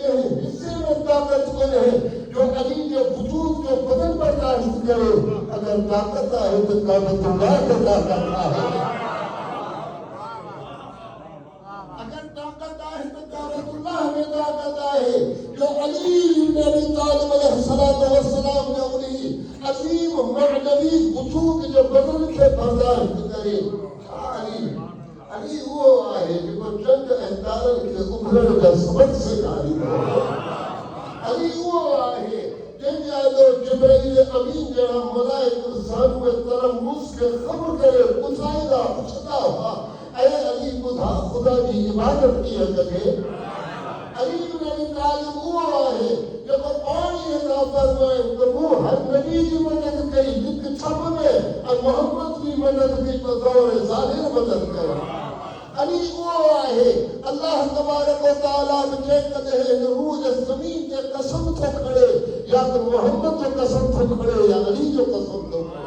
کے حصے میں طاقت کو ہے جو علی کے وجود کے بدن برداشت کرے. اگر طاقت ہے تو کعبۃ اللہ کی طاقت ہے. اگر طاقت ہے تو کعبۃ اللہ میں طاقت ہے. جو علی بن ابی طالب علیہ السلام نے انہیں عظیم معنوی وجود جو بدن کے برداشت کرے. علی وہ ہے جو چند احتار کے ابھرن کا سبق سے کاری ہے. علی وہ ہے جن یادو جبرائیل امین جڑا ملائک انسان میں ترمز کے خبر کرے پوچھائے پوچھتا ہوا اے علی خدا کی عبادت کیا کرے. علی بن ابی طالب وہ ہے جو پانی عطا فرمائے تو وہ ہر نبی کی مدد کی جن چھپ میں اور محمد کی مدد کی بطور ظاہر مدد کرے. علی وہ ہے اللہ تبارک و تعالیٰ بچے کدے روح زمین کے قسم تو کھڑے یا تو محمد تو قسم تو کھڑے یا علی جو قسم تو کھڑے.